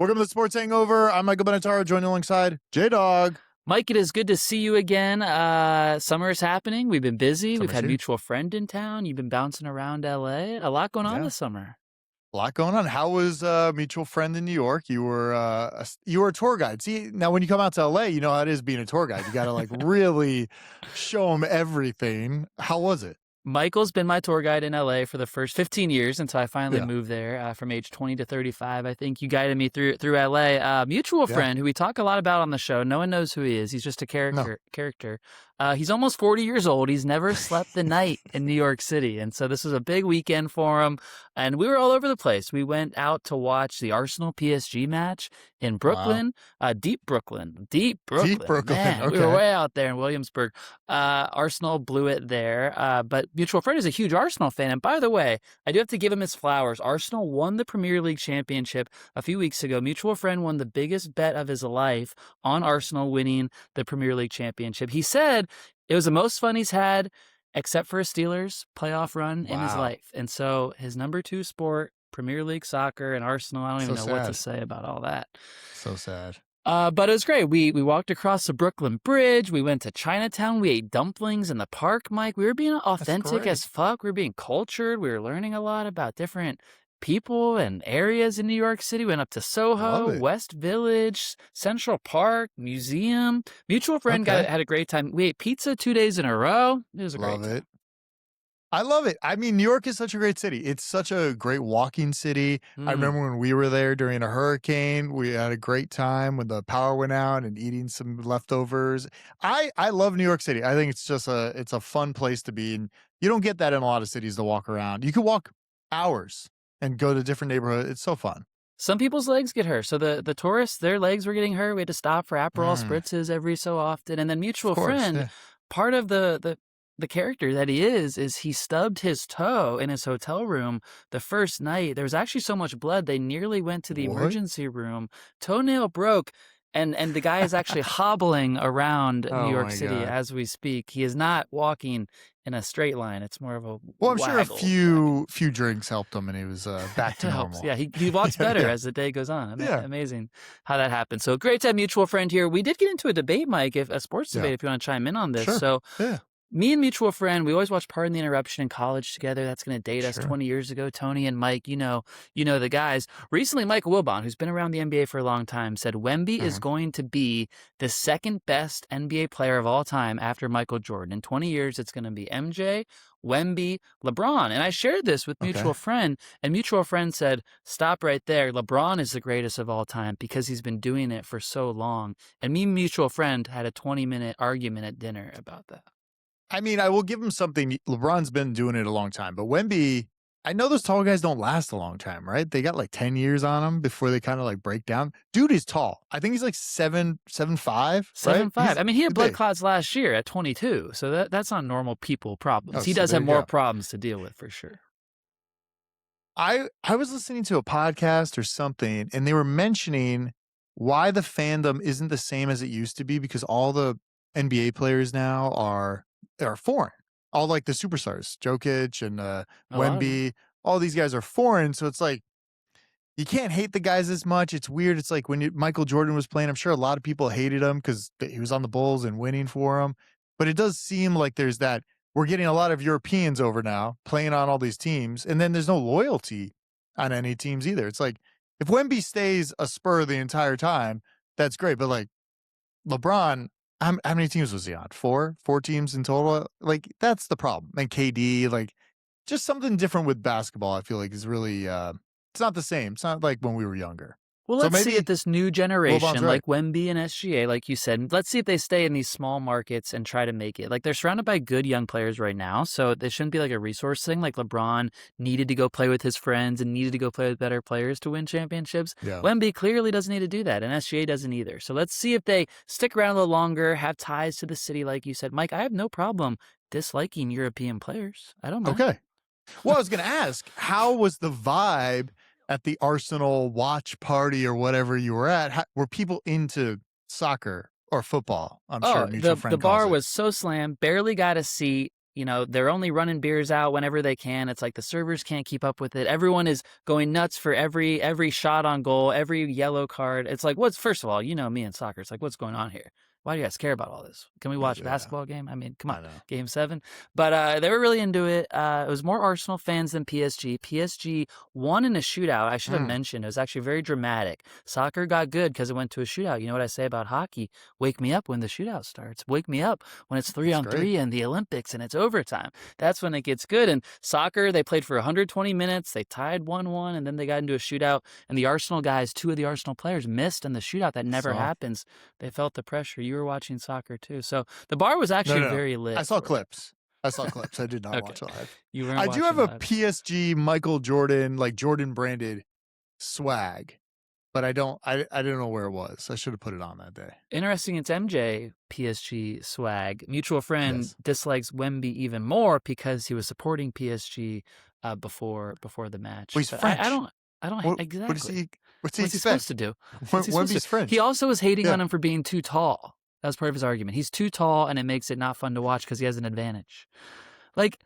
Welcome to the Sports Hangover. I'm Michael Benataro, joined alongside J-Dog. Mike, it is good to see you again. Summer is happening. We've been busy. We've had a mutual friend in town. You've been bouncing around LA. A lot going on this summer. A lot going on. How was mutual friend in New York? You were a tour guide. See, now when you come out to LA, you know how it is being a tour guide. You got to really show them everything. How was it? Michael's been my tour guide in LA for the first 15 years until I finally moved there from age 20 to 35. I think you guided me through LA. Mutual friend who we talk a lot about on the show. No one knows who he is. He's just a character. He's almost 40 years old. He's never slept the night in New York City. And so this was a big weekend for him. And we were all over the place. We went out to watch the Arsenal PSG match in Brooklyn, deep Brooklyn. Man, okay. We were way out there in Williamsburg. Arsenal blew it there. But mutual friend is a huge Arsenal fan. And by the way, I do have to give him his flowers. Arsenal won the Premier League championship a few weeks ago. Mutual friend won the biggest bet of his life on Arsenal winning the Premier League championship. He said it was the most fun he's had, except for a Steelers playoff run in his life. And so his number 2 sport, Premier League soccer and Arsenal, I don't even know what to say about all that. So sad. But it was great. We walked across the Brooklyn Bridge. We went to Chinatown. We ate dumplings in the park, Mike. We were being authentic as fuck. We were being cultured. We were learning a lot about different people and areas in New York City. Went up to Soho, West Village, Central Park, museum. Mutual friend had a great time. We ate pizza 2 days in a row. It was a great time. I love it. I mean, New York is such a great city. It's such a great walking city. I remember when we were there during a hurricane, we had a great time when the power went out and eating some leftovers. I love New York City. I think it's just it's a fun place to be. And you don't get that in a lot of cities to walk around. You could walk hours and go to different neighborhoods. It's so fun. Some people's legs get hurt. So the tourists, their legs were getting hurt. We had to stop for Aperol spritzes every so often. And then mutual friend, part of the character that he is he stubbed his toe in his hotel room the first night. There was actually so much blood, they nearly went to the emergency room. Toenail broke. And the guy is actually hobbling around New York City as we speak. He is not walking in a straight line. It's more of a I'm sure a few drinks helped him, and he was back to normal. Yeah, he walks better as the day goes on. Amazing how that happened. So great to have mutual friend here. We did get into a debate, Mike, a sports debate, if you want to chime in on this. So me and mutual friend, we always watched Pardon the Interruption in college together. That's going to date us 20 years ago. Tony and Mike, you know the guys. Recently, Michael Wilbon, who's been around the NBA for a long time, said Wemby is going to be the second best NBA player of all time after Michael Jordan. In 20 years, it's going to be MJ, Wemby, LeBron. And I shared this with mutual friend, and mutual friend said, stop right there. LeBron is the greatest of all time because he's been doing it for so long. And me and mutual friend had a 20-minute argument at dinner about that. I mean, I will give him something. LeBron's been doing it a long time, but Wemby, I know those tall guys don't last a long time, right? They got 10 years on them before they kind of break down. Dude is tall. I think he's 7'5", 7'5". I mean, he had blood clots last year at 22, so that's not normal people problems. He does have more problems to deal with for sure. I was listening to a podcast or something, and they were mentioning why the fandom isn't the same as it used to be because all the NBA players now are foreign. All the superstars, Jokic and Wemby, all these guys are foreign. So it's you can't hate the guys as much. It's weird. It's when Michael Jordan was playing, I'm sure a lot of people hated him because he was on the Bulls and winning for him. But it does seem like there's that, we're getting a lot of Europeans over now playing on all these teams. And then there's no loyalty on any teams either. It's if Wemby stays a Spur the entire time, that's great. But LeBron, how many teams was he on? 4 teams in total? That's the problem. And KD, just something different with basketball, I feel is really, it's not the same. It's not like when we were younger. Well, let's see if this new generation, like Wemby and SGA, like you said, let's see if they stay in these small markets and try to make it. They're surrounded by good young players right now, so they shouldn't be a resource thing. LeBron needed to go play with his friends and needed to go play with better players to win championships. Yeah. Wemby clearly doesn't need to do that, and SGA doesn't either. So let's see if they stick around a little longer, have ties to the city, like you said. Mike, I have no problem disliking European players. I don't mind. Okay. Well, I was going to ask, how was the vibe at the Arsenal watch party or whatever you were at? Were people into soccer or football? I'm sure mutual friend the bar calls it. was so slammed, barely got a seat. they're only running beers out whenever they can. It's like the servers can't keep up with it. Everyone is going nuts for every shot on goal, every yellow card. It's like, first of all, me in soccer. It's like, what's going on here? Why do you guys care about all this? Can we watch a basketball game? I mean, come on, Game 7. But they were really into it. It was more Arsenal fans than PSG. PSG won in a shootout. I should have mentioned it was actually very dramatic. Soccer got good because it went to a shootout. You know what I say about hockey? Wake me up when the shootout starts. Wake me up when it's 3-on-3 in the Olympics and it's overtime. That's when it gets good. And soccer, they played for 120 minutes. They tied 1-1, and then they got into a shootout. And the Arsenal guys, 2 of the Arsenal players missed in the shootout. That never happens. They felt the pressure. You were watching soccer too. So the bar was actually very lit. I saw clips. I did not watch live. You weren't I do have a live. PSG Michael Jordan, like Jordan branded swag, but I don't know where it was. I should have put it on that day. Interesting. It's MJ PSG swag. Mutual friend dislikes Wemby even more because he was supporting PSG before the match. Well, he's French. I don't exactly. What's he supposed to do? Wemby's French. He also was hating on him for being too tall. That was part of his argument. He's too tall, and it makes it not fun to watch because he has an advantage. Like,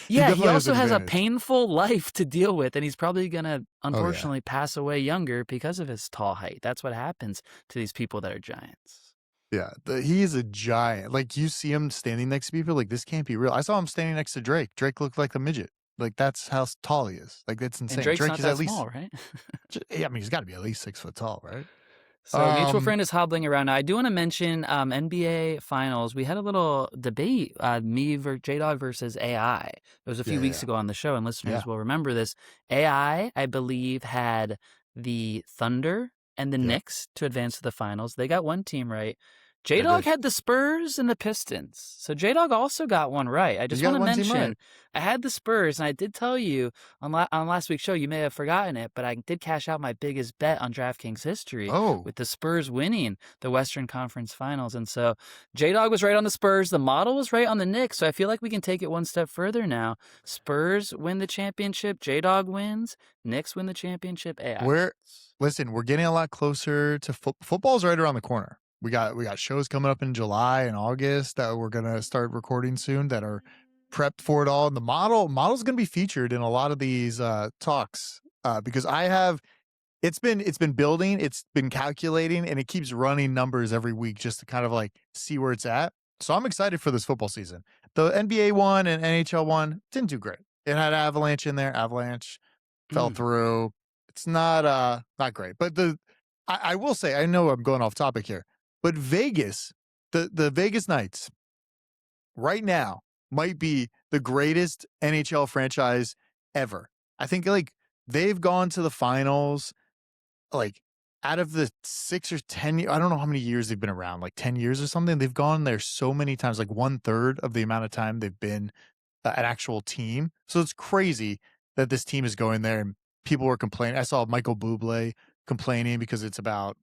he also has a painful life to deal with, and he's probably going to, unfortunately, pass away younger because of his tall height. That's what happens to these people that are giants. Yeah, he is a giant. Like, you see him standing next to people, like, this can't be real. I saw him standing next to Drake. Drake looked like a midget. Like, that's how tall he is. Like, that's insane. And Drake's Drake not is that at least small, right? I mean, he's got to be at least 6 foot tall, right? So mutual friend is hobbling around. Now, I do want to mention NBA Finals. We had a little debate, J-Dog versus AI. It was a few weeks ago on the show, and listeners will remember this. AI, I believe, had the Thunder and the Knicks to advance to the finals. They got one team right. J-Dog had the Spurs and the Pistons. So J-Dog also got one right. I just want to mention, I had the Spurs, and I did tell you on last week's show, you may have forgotten it, but I did cash out my biggest bet on DraftKings history with the Spurs winning the Western Conference Finals. And so J-Dog was right on the Spurs. The model was right on the Knicks, so I feel like we can take it one step further now. Spurs win the championship. J-Dog wins. Knicks win the championship. Listen, we're getting a lot closer to football's right around the corner. We got shows coming up in July and August that we're gonna start recording soon that are prepped for it all. And the model's gonna be featured in a lot of these talks because it's been building, it's been calculating, and it keeps running numbers every week just to kind of like see where it's at. So I'm excited for this football season. The NBA one and NHL one didn't do great. It had Avalanche in there. Avalanche fell through. It's not great, but I will say, I know I'm going off topic here, but Vegas, the Vegas Knights right now might be the greatest NHL franchise ever. I think like they've gone to the finals like out of the 6 or 10 years, I don't know how many years they've been around, like 10 years or something. They've gone there so many times, like 1/3 of the amount of time they've been an actual team. So it's crazy that this team is going there and people were complaining. I saw Michael Bublé complaining because it's about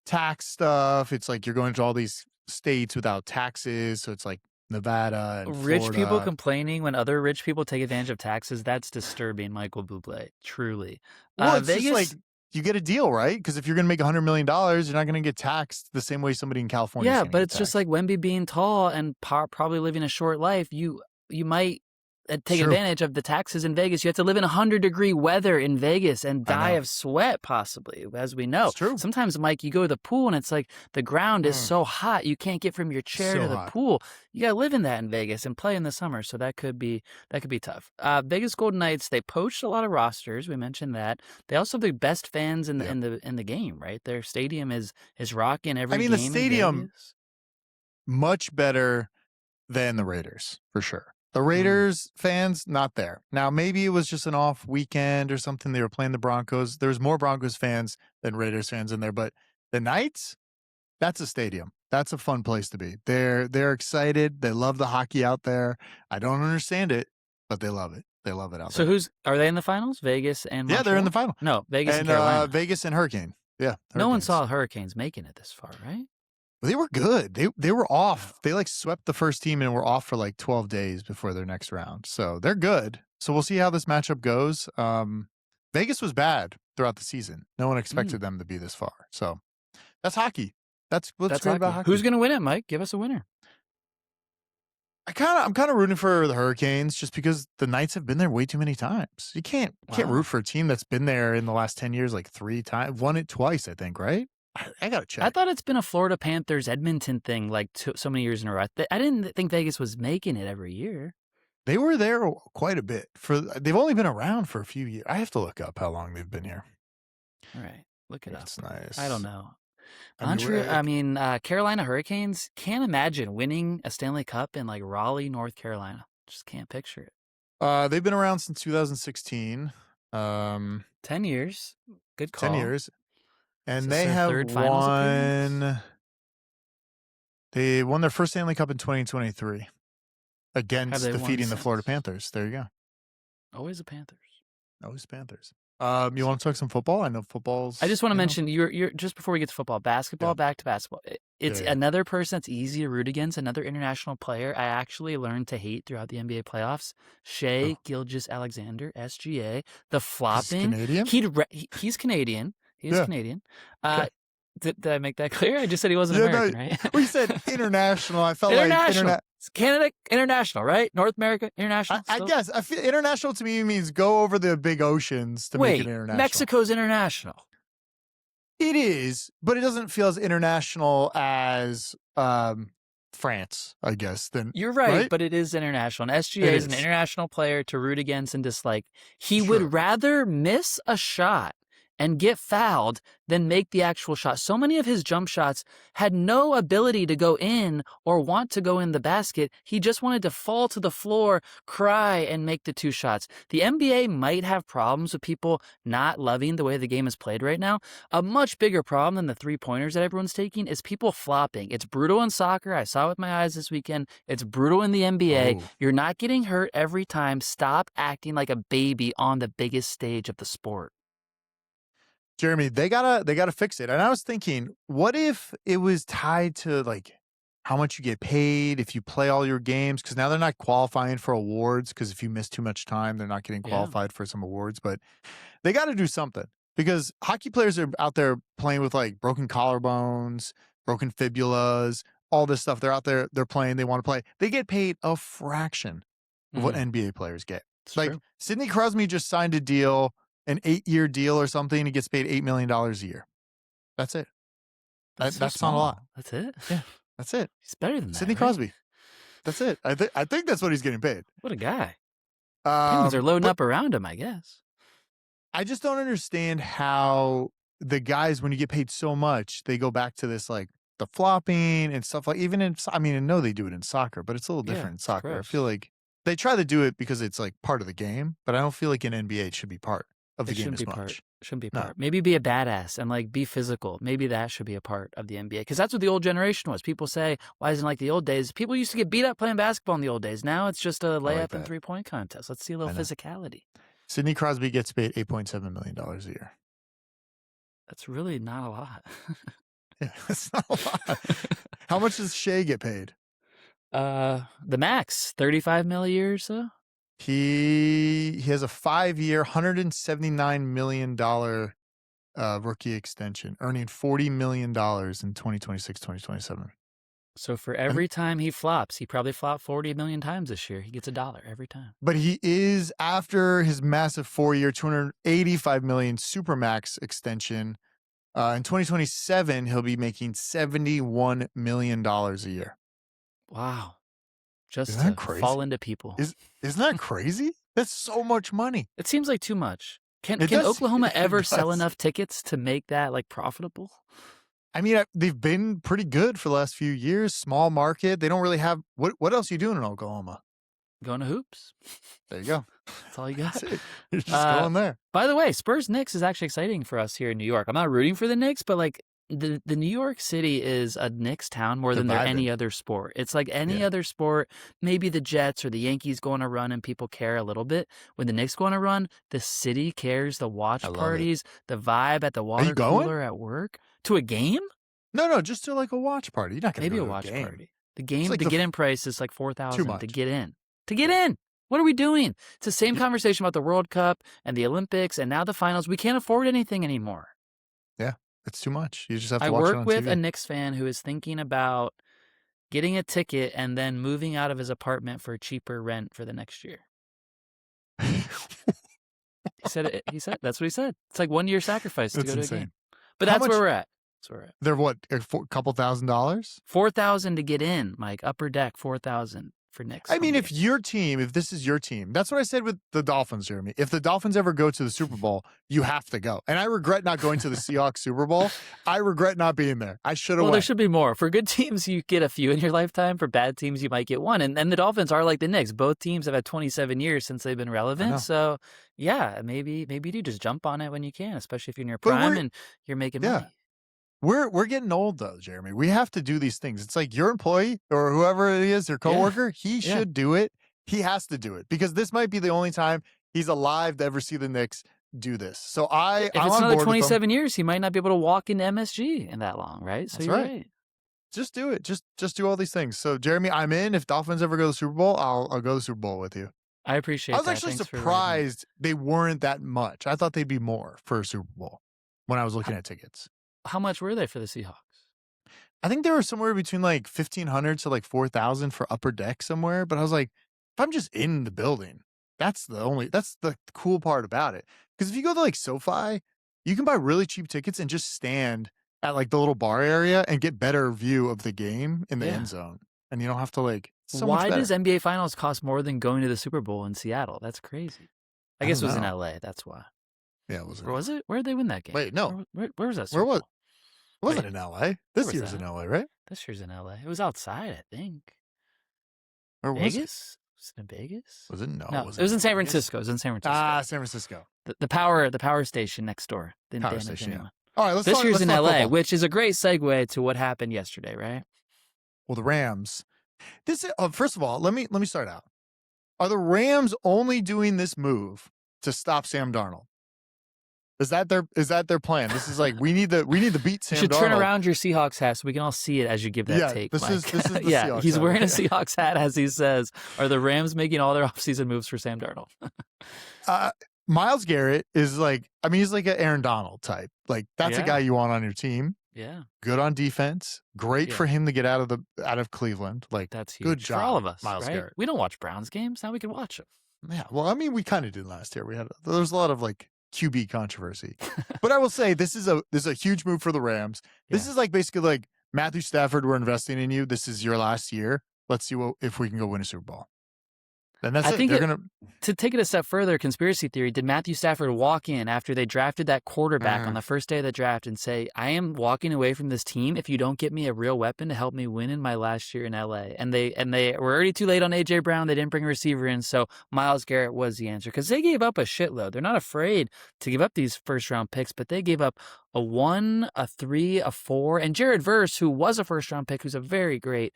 tax stuff. It's like you're going to all these states without taxes. So it's like Nevada and rich Florida. People complaining when other rich people take advantage of taxes. That's disturbing, Michael Bublé. Truly. Well, it's Vegas, just like you get a deal, right? Because if you're going to make $100 million, you're not going to get taxed the same way somebody in California. Yeah, but it's just like Wemby being tall and probably living a short life. You might take advantage of the taxes in Vegas. You have to live in 100-degree weather in Vegas and die of sweat, possibly, as we know. It's true. Sometimes, Mike, you go to the pool and it's like the ground is so hot you can't get from your chair to the pool. You got to live in that in Vegas and play in the summer, so that could be tough. Vegas Golden Knights, they poached a lot of rosters. We mentioned that. They also have the best fans in the game, right? Their stadium is rocking every game. I mean, the stadium much better than the Raiders for sure. The Raiders fans, not there. Now, maybe it was just an off weekend or something. They were playing the Broncos. There's more Broncos fans than Raiders fans in there. But the Knights, that's a stadium. That's a fun place to be. They're excited. They love the hockey out there. I don't understand it, but they love it. They love it out there. So are they in the finals? Vegas and Montreal? Yeah, they're in the final. No, Vegas and Carolina. Vegas and Hurricane. Yeah. Hurricanes. No one saw Hurricanes making it this far, right? They were good. They were off. They like swept the first team and were off for like 12 days before their next round. So they're good. So we'll see how this matchup goes. Vegas was bad throughout the season. No one expected them to be this far. So that's hockey. That's what's great about hockey. Who's going to win it, Mike? Give us a winner. I'm kind of rooting for the Hurricanes just because the Knights have been there way too many times. You can't root for a team that's been there in the last 10 years like 3 times. Won it twice, I think, right? I got to check. I thought it's been a Florida Panthers Edmonton thing like so many years in a row. I didn't think Vegas was making it every year. They were there quite a bit. They've only been around for a few years. I have to look up how long they've been here. All right, look it up. That's nice. I don't know. Carolina Hurricanes, can't imagine winning a Stanley Cup in like Raleigh, North Carolina. Just can't picture it. They've been around since 2016. 10 years. Good call. 10 years. And they have won. They won their first Stanley Cup in 2023 against defeating the Florida Panthers. There you go. Always the Panthers. Always Panthers. You want to talk some football? I know football's. I just want to mention you're just before we get to football, basketball. Back to basketball. It's another person that's easy to root against. Another international player I actually learned to hate throughout the NBA playoffs. Shai Gilgeous-Alexander, SGA. The flopping. He's Canadian. He's Canadian. Okay. Did I make that clear? I just said he wasn't American, right? We said international. I felt international. like It's Canada international, right? North America international. I guess I feel international to me means go over the big oceans to make it international. Mexico's international. It is, but it doesn't feel as international as France, I guess. Then you're right, but it is international. And SGA is an international player to root against and dislike. He would rather miss a shot and get fouled than make the actual shot. So many of his jump shots had no ability to go in or want to go in the basket. He just wanted to fall to the floor, cry, and make the 2 shots. The NBA might have problems with people not loving the way the game is played right now. A much bigger problem than the 3-pointers that everyone's taking is people flopping. It's brutal in soccer. I saw it with my eyes this weekend. It's brutal in the NBA. You're not getting hurt every time. Stop acting like a baby on the biggest stage of the sport. Jeremy, they gotta fix it. And I was thinking, what if it was tied to like how much you get paid if you play all your games? Because now they're not qualifying for awards because if you miss too much time, they're not getting qualified for some awards. But they got to do something because hockey players are out there playing with like broken collarbones, broken fibulas, all this stuff. They're out there, they're playing, they want to play. They get paid a fraction of what NBA players get. It's like true. Sidney Crosby just signed a deal, an 8-year deal or something. He gets paid $8 million a year. That's it. That's not a lot. That's it? Yeah, that's it. He's better than that. Sidney Crosby. That's it. I think that's what he's getting paid. What a guy. Penguins are loading up around him, I guess. I just don't understand how the guys, when you get paid so much, they go back to this like the flopping and stuff like even in, I mean, I know they do it in soccer, but it's a little different in soccer. Gross. I feel like they try to do it because it's like part of the game, but I don't feel like in NBA it should be part of the game as much. Shouldn't be part. Maybe be a badass and like be physical. Maybe that should be a part of the NBA because that's what the old generation was. People say, why isn't it like the old days? People used to get beat up playing basketball in the old days. Now it's just a layup and 3-point contest. Let's see a little physicality. Sidney Crosby gets paid $8.7 million a year. That's really not a lot. Yeah, that's not a lot. How much does Shai get paid? The max, $35 million a year or so. He has a 5-year, $179 million rookie extension, earning $40 million in 2026, 2027. So for every time he flops, he probably flopped 40 million times this year. He gets $1 every time. But he is, after his massive 4-year, $285 million Supermax extension, in 2027, he'll be making $71 million a year. Wow. Just to fall into people. Isn't that crazy? That's so much money. It seems like too much. Can Oklahoma ever sell enough tickets to make that like profitable? I mean, they've been pretty good for the last few years. Small market. They don't really have what else are you doing in Oklahoma? Going to hoops. There you go. That's all you got. You're just going there. By the way, Spurs Knicks is actually exciting for us here in New York. I'm not rooting for the Knicks, but like the New York City is a Knicks town more than any other sport. It's like any other sport. Maybe the Jets or the Yankees go on a run and people care a little bit. When the Knicks go on a run, the city cares. The watch parties, the vibe at the water cooler at work. To a game? No, just to like a watch party. You're not going to go to a watch game. party. The game, like the get-in price is like $4,000 to get in. To get in. What are we doing? It's the same conversation about the World Cup and the Olympics and now the finals. We can't afford anything anymore. Yeah, it's too much. You just have to watch it on TV. I work with a Knicks fan who is thinking about getting a ticket, and then moving out of his apartment for cheaper rent for the next year. He said that's what he said. It's like 1 year sacrifice to go to a game. But that's where we're at. They're what? A couple $1,000s? $4,000 to get in, Mike. Upper deck, $4,000 for Knicks. I mean, if this is your team, that's what I said with the Dolphins, Jeremy. If the Dolphins ever go to the Super Bowl, you have to go. And I regret not going to the Seahawks Super Bowl. I regret not being there. I should have went. There should be more. For good teams, you get a few in your lifetime. For bad teams, you might get one. And the Dolphins are like the Knicks. Both teams have had 27 years since they've been relevant. So, yeah, maybe you do just jump on it when you can, especially if you're in your prime and you're making money. We're getting old though, Jeremy. We have to do these things. It's like your employee or whoever it is, your coworker, he should do it. He has to do it because this might be the only time he's alive to ever see the Knicks do this. So if it's another 27 years, he might not be able to walk into MSG in that long, right? So that's right. Just do it. Just do all these things. So Jeremy, I'm in. If Dolphins ever go to the Super Bowl, I'll go to the Super Bowl with you. I appreciate that. I was actually surprised they weren't that much. I thought they'd be more for a Super Bowl when I was looking at tickets. How much were they for the Seahawks? I think they were somewhere between like 1,500 to like 4,000 for upper deck somewhere. But I was like, if I'm just in the building, that's the cool part about it. Because if you go to like SoFi, you can buy really cheap tickets and just stand at like the little bar area and get better view of the game in the end zone. And you don't have to like. Why does NBA Finals cost more than going to the Super Bowl in Seattle? That's crazy. I guess it was in LA. That's why. Yeah, it was. Or was it? Where did they win that game? Wait, no. Where was that? Super Bowl? It wasn't in LA. This year's in LA, right? This year's in LA. It was outside, I think. Or was Vegas? Was it in Vegas? Was it? No. It was in San Francisco. It was in San Francisco. San Francisco. The power station next door. Power station. Yeah. All right, this year's in LA, which is a great segue to what happened yesterday, right? Well, the Rams. First of all, let me start out. Are the Rams only doing this move to stop Sam Darnold? Is that their plan? This is like we need to beat Sam Darnold. You should turn around your Seahawks hat so we can all see it as you give that take. This is the Seahawks he's hat. wearing a Seahawks hat as he says, "Are the Rams making all their offseason moves for Sam Darnold?" Myles Garrett is like, I mean, he's like an Aaron Donald type. Like that's a guy you want on your team. Yeah, good on defense. Great for him to get out of Cleveland. Like that's huge. Good job for all of us. Myles Garrett. We don't watch Browns games now. We can watch them. Yeah, well, I mean, we kind of did last year. There was a lot of like QB controversy, but I will say this is a huge move for the Rams. This is like basically like Matthew Stafford, we're investing in you. This is your last year. Let's see if we can go win a Super Bowl. And that's to take it a step further, conspiracy theory, did Matthew Stafford walk in after they drafted that quarterback on the first day of the draft and say, I am walking away from this team if you don't get me a real weapon to help me win in my last year in LA? And they were already too late on A.J. Brown. They didn't bring a receiver in, so Myles Garrett was the answer because they gave up a shitload. They're not afraid to give up these first-round picks, but they gave up a 1, a 3, a 4, and Jared Verse, who was a first-round pick, who's a very great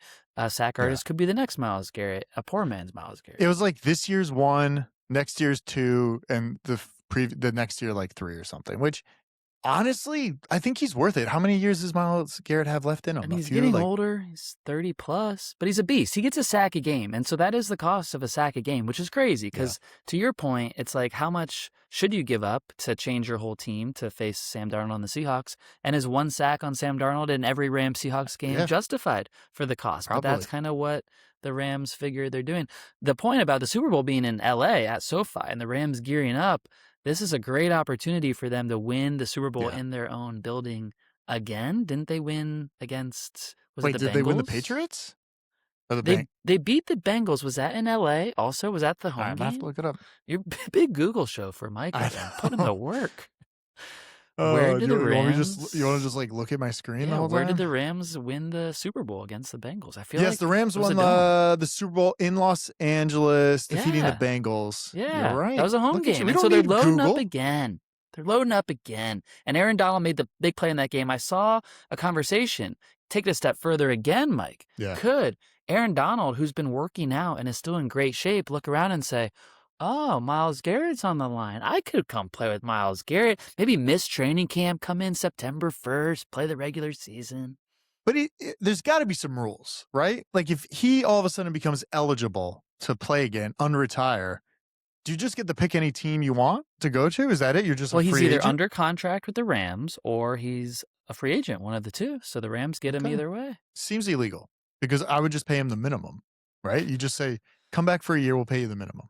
sack artist, could be the next Myles Garrett, a poor man's Myles Garrett. It was like this year's 1, next year's 2, and the next year like 3 or something, which honestly, I think he's worth it. How many years does Myles Garrett have left in him? I mean, he's getting older. He's 30 plus, but he's a beast. He gets a sack a game. And so that is the cost of a sack a game, which is crazy because to your point, it's like how much should you give up to change your whole team to face Sam Darnold on the Seahawks? And is 1 sack on Sam Darnold in every Rams Seahawks game justified for the cost? Probably. But that's kind of what the Rams figure they're doing. The point about the Super Bowl being in LA at SoFi and the Rams gearing up, this is a great opportunity for them to win the Super Bowl in their own building again. Didn't they win against it the Bengals? Did they win the Patriots? Or they beat the Bengals. Was that in LA also? Was that the home game? I have to look it up. Your big Google show for Mike. Put him to work. Where did the Rams? You want to just like look at my screen the whole time? Where did the Rams win the Super Bowl against the Bengals? I feel like the Rams won the Super Bowl in Los Angeles, defeating the Bengals. Yeah, you're right. That was a home game, and so they're loading up again. They're loading up again, and Aaron Donald made the big play in that game. I saw a conversation. Take it a step further again, Mike. Yeah. Could Aaron Donald, who's been working out and is still in great shape, look around and say, oh, Myles Garrett's on the line. I could come play with Myles Garrett. Maybe miss training camp, come in September 1st, play the regular season. But there's got to be some rules, right? Like if he all of a sudden becomes eligible to play again, unretire, do you just get to pick any team you want to go to? Is that it? You're just a free agent? He's either under contract with the Rams or he's a free agent, one of the two. So the Rams get him either way. Seems illegal. because I would just pay him the minimum, right? You just say, come back for a year, we'll pay you the minimum.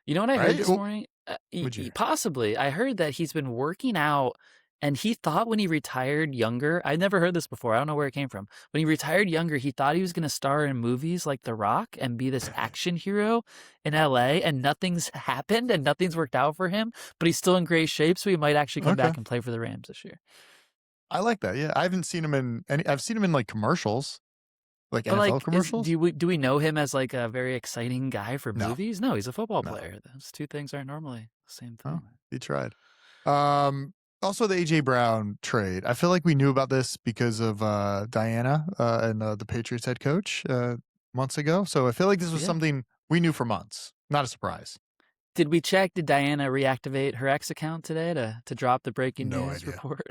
You know what I heard Right? this morning? Would you? Possibly. I heard that he's been working out, and he thought when he retired younger, I never heard this before. I don't know where it came from. When he retired younger, he thought he was going to star in movies like The Rock and be this action hero in LA, and nothing's happened and nothing's worked out for him, but he's still in great shape, so he might actually come Okay. back and play for the Rams this year. I like that. Yeah. I haven't seen him in any, I've seen him in like commercials, like But NFL commercials. do we know him as like a very exciting guy for No. movies? No, he's a football No. player. Those two things aren't normally the same Oh, thing. he tried. Also, the AJ Brown trade. I feel like we knew about this because of Diana and the Patriots head coach months ago. So I feel like this was something we knew for months. Not a surprise. Did we check? Did Diana reactivate her X account today to drop the breaking news report?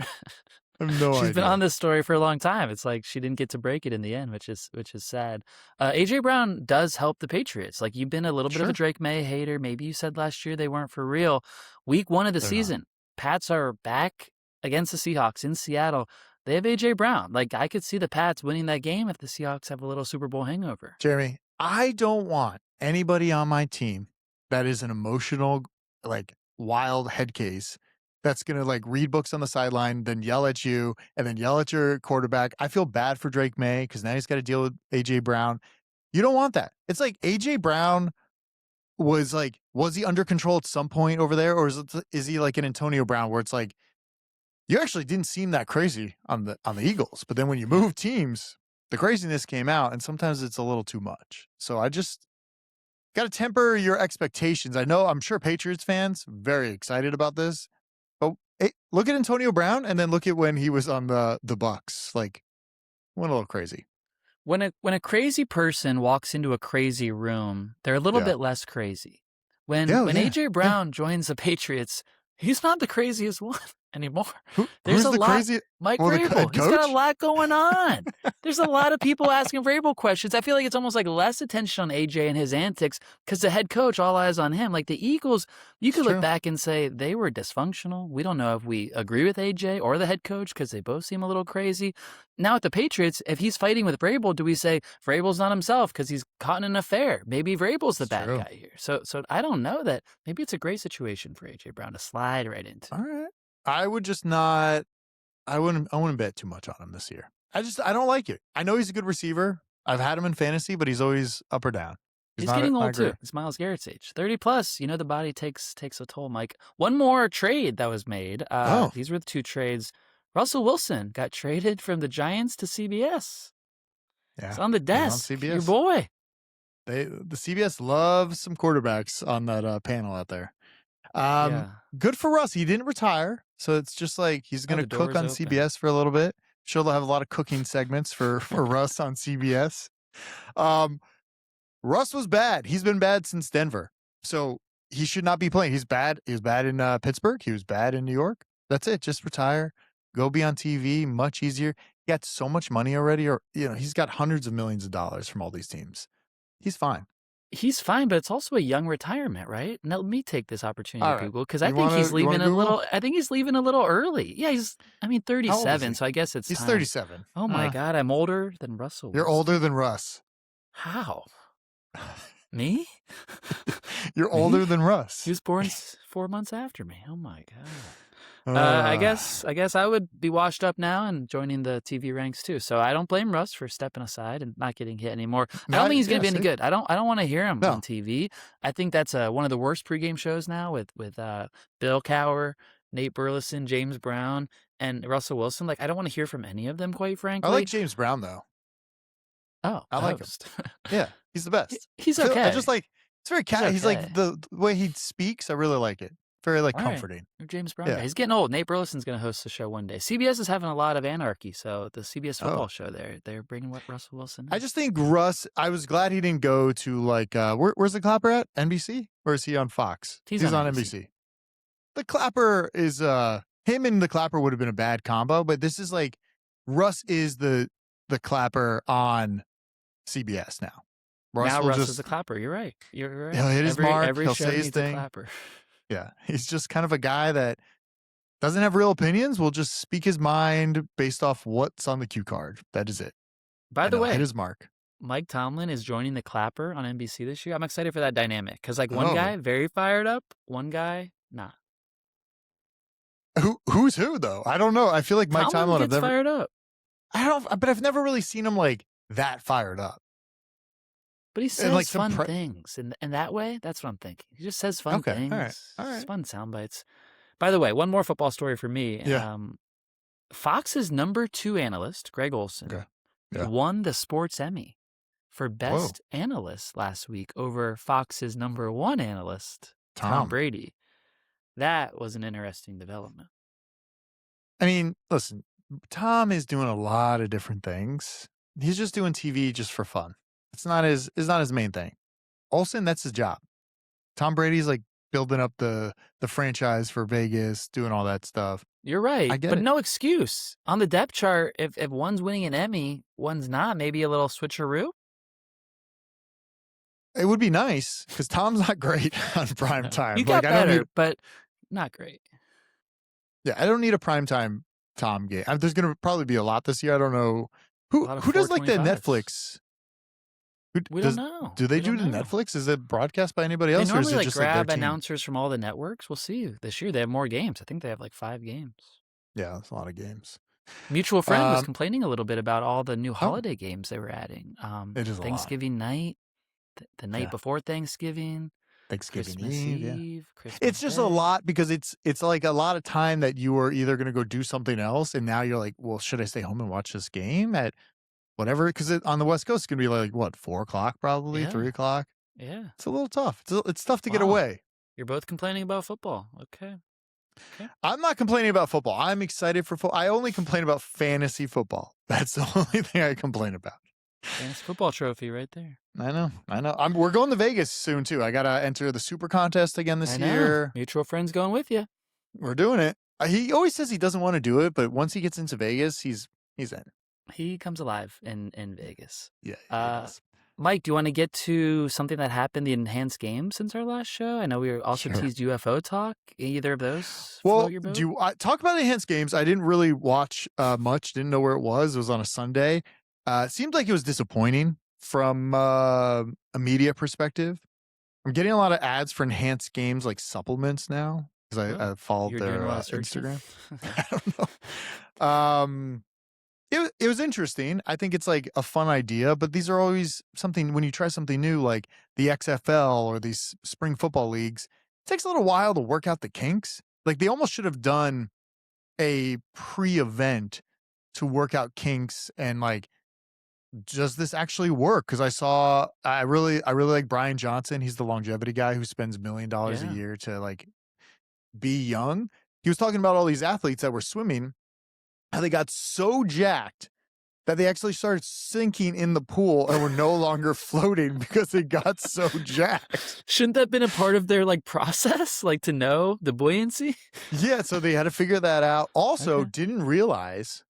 I have no idea. She's been on this story for a long time. It's like she didn't get to break it in the end, which is sad. AJ Brown does help the Patriots. Like, you've been a little bit of a Drake May hater. Maybe you said last year they weren't for real. Week 1 of the season, Pats are back against the Seahawks in Seattle. They have AJ Brown. Like, I could see the Pats winning that game if the Seahawks have a little Super Bowl hangover. Jeremy, I don't want anybody on my team that is an emotional, like, wild head case that's going to like read books on the sideline, then yell at you, and then yell at your quarterback. I feel bad for Drake May because now he's got to deal with AJ Brown. You don't want that. It's like AJ Brown was he under control at some point over there? Or is he like an Antonio Brown where it's like, you actually didn't seem that crazy on the Eagles, but then when you move teams, the craziness came out, and sometimes it's a little too much. So I just got to temper your expectations. I'm sure Patriots fans very excited about this. But look at Antonio Brown, and then look at when he was on the Bucks. Like, went a little crazy. When a crazy person walks into a crazy room, they're a little bit less crazy. When AJ Brown joins the Patriots, he's not the craziest one anymore. There's a lot. Mike Vrabel. He's got a lot going on. There's a lot of people asking Vrabel questions. I feel like it's almost like less attention on AJ and his antics because the head coach, all eyes on him. Like the Eagles, you could look back and say they were dysfunctional. We don't know if we agree with AJ or the head coach because they both seem a little crazy. Now at the Patriots, if he's fighting with Vrabel, do we say Vrabel's not himself because he's caught in an affair? Maybe Vrabel's the bad guy here. So I don't know that. Maybe it's a great situation for AJ Brown to slide right into. All right. I would just not. I wouldn't bet too much on him this year. I don't like it. I know he's a good receiver. I've had him in fantasy, but he's always up or down. He's getting old too. It's Myles Garrett's age. 30 plus. You know, the body takes a toll, Mike. One more trade that was made. These were the 2 trades. Russell Wilson got traded from the Giants to CBS. Yeah. It's on the desk. On CBS. Your boy. The CBS loves some quarterbacks on that panel out there. Good for Russ. He didn't retire, so it's just like he's going to cook on CBS for a little bit. Sure, they'll have a lot of cooking segments for Russ on CBS. Russ was bad. He's been bad since Denver, so he should not be playing. He's bad. He was bad in Pittsburgh. He was bad in New York. That's it. Just retire. Go be on TV. Much easier. He got so much money already, or he's got hundreds of millions of dollars from all these teams. He's fine. He's fine, but it's also a young retirement, right? Now, let me take this opportunity to Google because I think he's leaving a little. I think he's leaving a little early. Yeah, he's 37, so I guess it's. He's time. 37. Oh my God, I'm older than Russell. You're older than Russ. How? Me? You're older than Russ. He was born 4 months after me. Oh my God. I guess I would be washed up now and joining the TV ranks too. So I don't blame Russ for stepping aside and not getting hit anymore. I don't think he's going to be any good. I don't want to hear him on TV. I think that's one of the worst pregame shows now with Bill Cowher, Nate Burleson, James Brown, and Russell Wilson. Like, I don't want to hear from any of them, quite frankly. I like James Brown though. Oh, I like him. Yeah, he's the best. He's okay. I just like it's very cat. He's like the way he speaks. I really like it. Very comforting. Right. James Brown. Yeah. He's getting old. Nate Burleson's going to host the show one day. CBS is having a lot of anarchy, so the CBS football show they're bringing what Russell Wilson. I just think Russ. I was glad he didn't go to like where's the Clapper at? NBC, or is he on Fox? He's on NBC. The Clapper is him and the Clapper would have been a bad combo, but this is like Russ is the Clapper on CBS now. Russ is the Clapper. You're right. You're right. He'll hit his mark. Every He'll show say his needs thing. a Clapper. Yeah, he's just kind of a guy that doesn't have real opinions. Will just speak his mind based off what's on the cue card. That is it. By the way, hit his mark. Mike Tomlin is joining the Clapper on NBC this year. I'm excited for that dynamic because, like, one Oh, guy very fired up, one guy not. who's who though? I don't know. I feel like Mike Tomlin Tomlin. gets fired up, but I've never really seen him like that fired up. but he And says like fun things, and that way, that's what I'm thinking. He just says fun things, all right. fun sound bites. By the way, one more football story for me. Yeah. Fox's number 2 analyst, Greg Olsen, won the Sports Emmy for Best Analyst last week over Fox's number 1 analyst, Tom Brady. That was an interesting development. I mean, listen, Tom is doing a lot of different things. He's just doing TV just for fun. It's not his main thing. Olsen, that's his job. Tom Brady's like building up the franchise for Vegas, doing all that stuff. You're right, I get but it. no excuse. On the depth chart, if one's winning an Emmy, one's not, maybe a little switcheroo? It would be nice because Tom's not great on prime time. You got better, but not great. Yeah, I don't need a primetime Tom game. There's going to probably be a lot this year. I don't know. Who does like the Netflix? We don't know. Do they do the Netflix? Is it broadcast by anybody else? They normally or is it just grab like their announcers from all the networks. We'll see. This year they have more games. I think they have like 5 games. Yeah, that's a lot of games. Mutual friend was complaining a little bit about all the new holiday games they were adding. It is Thanksgiving night, the night before Thanksgiving. Thanksgiving Christmas Eve. Christmas It's just Day. a lot because it's like a lot of time that you were either going to go do something else, and now you're like, well, should I stay home and watch this game at whatever? Because on the West Coast, it's going to be like what, 4 o'clock probably, 3 o'clock. Yeah, it's a little tough. It's tough to get away. You're both complaining about football. Okay. I'm not complaining about football. I'm excited for football. I only complain about fantasy football. That's the only thing I complain about. Fantasy football trophy right there. I know. We're going to Vegas soon too. I gotta enter the Super Contest again this year. Mutual friend's going with you. We're doing it. He always says he doesn't want to do it, but once he gets into Vegas, he's in. He comes alive in Vegas. Yeah. Mike, do you want to get to something that happened, the enhanced game since our last show? I know we also teased UFO talk. Either of those? Well, do you talk about enhanced games? I didn't really watch much. Didn't know where it was. It was on a Sunday. It seemed like it was disappointing from a media perspective. I'm getting a lot of ads for enhanced games like supplements now because I followed their Instagram. I don't know. It was interesting. I think it's like a fun idea, but these are always something when you try something new, like the XFL or these spring football leagues, it takes a little while to work out the kinks. Like they almost should have done a pre-event to work out kinks and like, does this actually work? Because I really like Brian Johnson. He's the longevity guy who spends $1 million a year to like be young. He was talking about all these athletes that were swimming, how they got so jacked that they actually started sinking in the pool and were no longer floating because they got so jacked. Shouldn't that have been a part of their like process, like to know the buoyancy? Yeah, so they had to figure that out. Also, didn't realize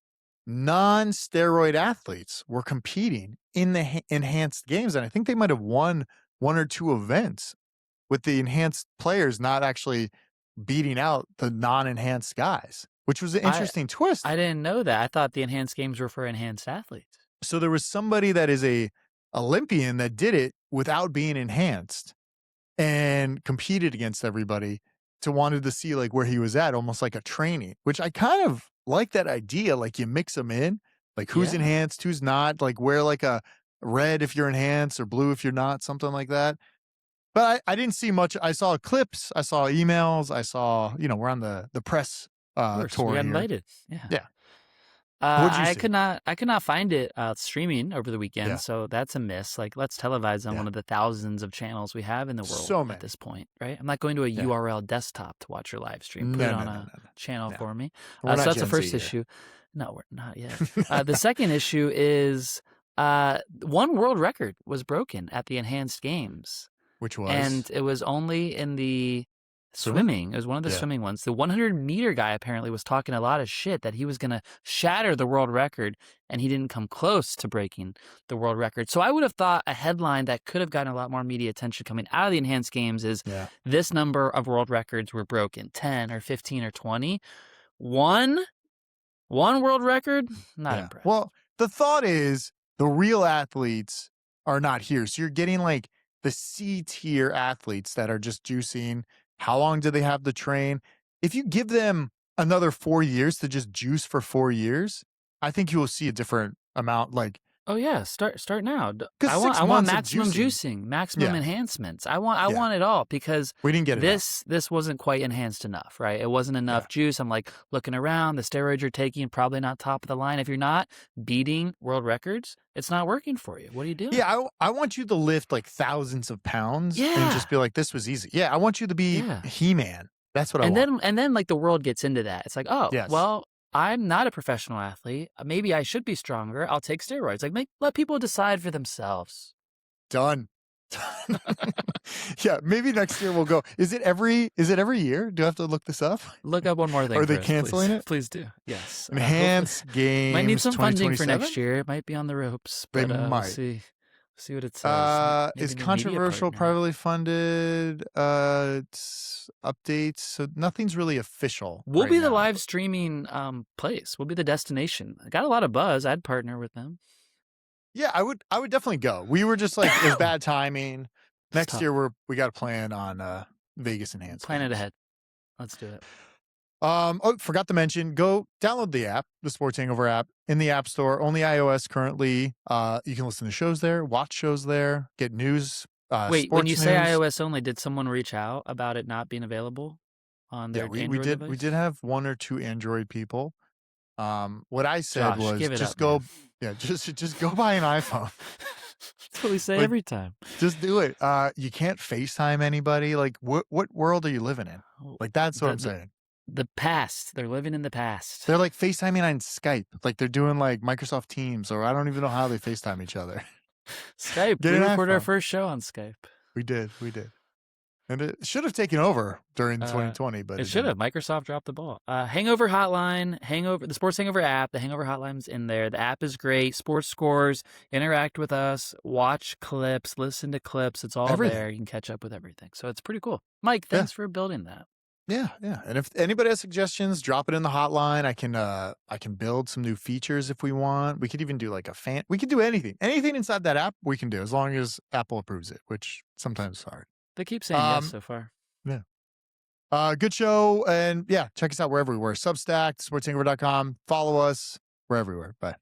non-steroid athletes were competing in the enhanced games, and I think they might have won 1 or 2 events with the enhanced players not actually beating out the non-enhanced guys, which was an interesting twist. I didn't know that. I thought the enhanced games were for enhanced athletes. So there was somebody that is a Olympian that did it without being enhanced and competed against everybody wanted to see like where he was at, almost like a training, which I kind of like that idea. Like you mix them in, like who's enhanced, who's not, like wear like a red if you're enhanced or blue if you're not, something like that. But I didn't see much. I saw clips, I saw emails, I saw, we're on the press tour. We got invited. Yeah. I could not find it streaming over the weekend, so that's a miss. Like, let's televise on one of the thousands of channels we have in the world at this point, right? I'm not going to a URL desktop to watch your live stream. Put it on a channel for me. So that's the first issue. No, we're not yet. The second issue is one world record was broken at the enhanced games. Which was? And it was only in the swimming. It was one of the swimming ones. The 100-meter guy apparently was talking a lot of shit that he was going to shatter the world record, and he didn't come close to breaking the world record. So I would have thought a headline that could have gotten a lot more media attention coming out of the enhanced games is this number of world records were broken, 10 or 15 or 20. One world record? Not impressed. Well, the thought is the real athletes are not here. So you're getting like the C tier athletes that are just juicing. How long do they have to train? If you give them another 4 years to just juice for 4 years, I think you will see a different amount. Like, Oh yeah, start now. because I 6 want months of maximum juicing. juicing, maximum Yeah. enhancements. I want Yeah. it all because We didn't get it. this wasn't quite enhanced enough, right? It wasn't enough juice. I'm like looking around, the steroids you're taking probably not top of the line. If you're not beating world records, it's not working for you. What are you doing? Yeah, I want you to lift like thousands of pounds and just be like, this was easy. Yeah, I want you to be He-Man. That's what I want. And then like the world gets into that. It's like, oh, Yes. well, I'm not a professional athlete. Maybe I should be stronger. I'll take steroids. Like let people decide for themselves. Done. Yeah, maybe next year we'll go. Is it every year? Do I have to look this up? Look up one more thing. Are they canceling it? Please do. Yes. Enhanced games. Might need some funding for 2027? next year. It might be on the ropes. They But might. We'll see what it says. Maybe Is a new media controversial, partner. privately funded, it's updates. So nothing's really official. We'll right be the now. live streaming place. We'll be the destination. I got a lot of buzz. I'd partner with them. Yeah, I would definitely go. We were just like, it was bad timing. Next tough. year we got a plan on Vegas enhanced. Plan it games. ahead. Let's do it. Oh, forgot to mention, go download the app, the Sports Hangover app, in the App Store. Only iOS currently. You can listen to shows there, watch shows there, get news. Wait, when sports you say news. iOS only, did someone reach out about it not being available on their we Android did. device? We did have 1 or 2 Android people. What I said Josh, was give it just up, go. man. Yeah, just go buy an iPhone. That's what we say Like, every time. Just do it. You can't FaceTime anybody. Like, what world are you living in? Like, that's what I'm saying. The past. They're living in the past. They're like FaceTiming on Skype. Like they're doing like Microsoft Teams, or I don't even know how they FaceTime each other. Skype. Get We an recorded our iPhone. first show on Skype. We did. And it should have taken over during 2020, but it should have. Microsoft dropped the ball. Hangover Hotline, the Sports Hangover app, the Hangover Hotline's in there. The app is great. Sports scores, interact with us, watch clips, listen to clips. It's all there. You can catch up with everything. So it's pretty cool. Mike, thanks for building that. Yeah. And if anybody has suggestions, drop it in the hotline. I can build some new features if we want. We could even do like we could do anything. Anything inside that app we can do as long as Apple approves it, which sometimes is hard. They keep saying yes so far. Yeah. Good show. And yeah, check us out wherever we were. Substack, sportshangover.com. Follow us. We're everywhere. Bye.